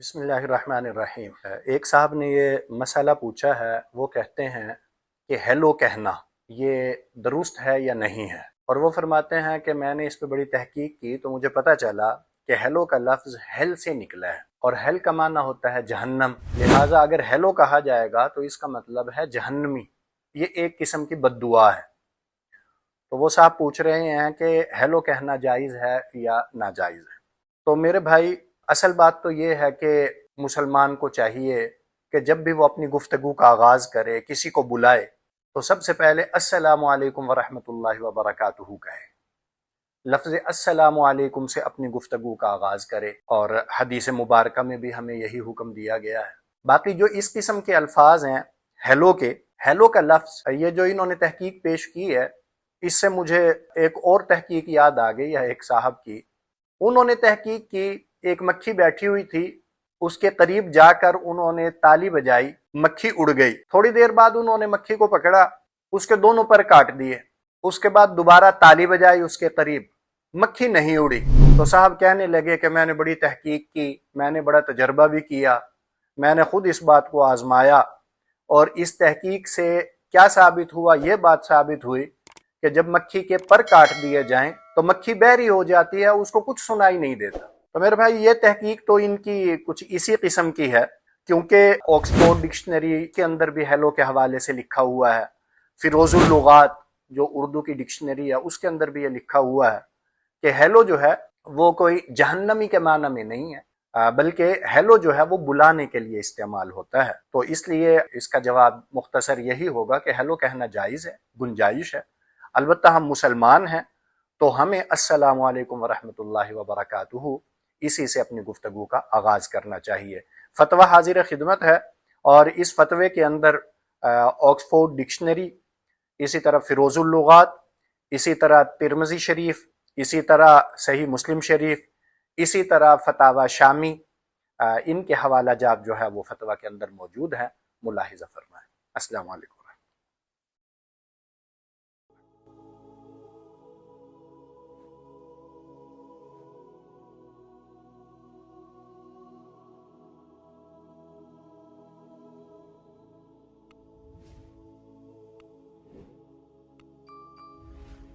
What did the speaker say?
بسم اللہ الرحمن الرحیم۔ ایک صاحب نے یہ مسئلہ پوچھا ہے، وہ کہتے ہیں کہ ہیلو کہنا یہ درست ہے یا نہیں ہے، اور وہ فرماتے ہیں کہ میں نے اس پہ بڑی تحقیق کی تو مجھے پتہ چلا کہ ہیلو کا لفظ ہیل سے نکلا ہے، اور ہیل کا معنی ہوتا ہے جہنم، لہٰذا اگر ہیلو کہا جائے گا تو اس کا مطلب ہے جہنمی، یہ ایک قسم کی بد دعا ہے۔ تو وہ صاحب پوچھ رہے ہیں کہ ہیلو کہنا جائز ہے یا ناجائز ہے۔ تو میرے بھائی، اصل بات تو یہ ہے کہ مسلمان کو چاہیے کہ جب بھی وہ اپنی گفتگو کا آغاز کرے، کسی کو بلائے، تو سب سے پہلے السلام علیکم ورحمۃ اللہ وبرکاتہ کہے، لفظ السلام علیکم سے اپنی گفتگو کا آغاز کرے، اور حدیث مبارکہ میں بھی ہمیں یہی حکم دیا گیا ہے۔ باقی جو اس قسم کے الفاظ ہیں ہیلو کا لفظ، یہ جو انہوں نے تحقیق پیش کی ہے، اس سے مجھے ایک اور تحقیق یاد آ گئی ہے ایک صاحب کی۔ انہوں نے تحقیق کی، ایک مکھی بیٹھی ہوئی تھی، اس کے قریب جا کر انہوں نے تالی بجائی، مکھی اڑ گئی۔ تھوڑی دیر بعد انہوں نے مکھی کو پکڑا، اس کے دونوں پر کاٹ دیے، اس کے بعد دوبارہ تالی بجائی اس کے قریب، مکھی نہیں اڑی۔ تو صاحب کہنے لگے کہ میں نے بڑی تحقیق کی، میں نے بڑا تجربہ بھی کیا، میں نے خود اس بات کو آزمایا، اور اس تحقیق سے کیا ثابت ہوا؟ یہ بات ثابت ہوئی کہ جب مکھی کے پر کاٹ دیے جائیں تو مکھی بہری ہو جاتی ہے، اس کو کچھ سنائی نہیں دیتا۔ تو میرے بھائی، یہ تحقیق تو ان کی کچھ اسی قسم کی ہے، کیونکہ آکسفورڈ ڈکشنری کے اندر بھی ہیلو کے حوالے سے لکھا ہوا ہے، فیروز اللغات جو اردو کی ڈکشنری ہے اس کے اندر بھی یہ لکھا ہوا ہے کہ ہیلو جو ہے وہ کوئی جہنمی کے معنی میں نہیں ہے، بلکہ ہیلو جو ہے وہ بلانے کے لیے استعمال ہوتا ہے۔ تو اس لیے اس کا جواب مختصر یہی ہوگا کہ ہیلو کہنا جائز ہے، گنجائش ہے۔ البتہ ہم مسلمان ہیں تو ہمیں السلام علیکم ورحمۃ اللہ وبرکاتہ اسی سے اپنی گفتگو کا آغاز کرنا چاہیے۔ فتویٰ حاضر خدمت ہے، اور اس فتوے کے اندر آکسفورڈ ڈکشنری، اسی طرح فیروز اللغات، اسی طرح ترمذی شریف، اسی طرح صحیح مسلم شریف، اسی طرح فتاوی شامی، ان کے حوالہ جات جو ہے وہ فتویٰ کے اندر موجود ہیں، ملاحظہ فرمائیں۔ السلام علیکم۔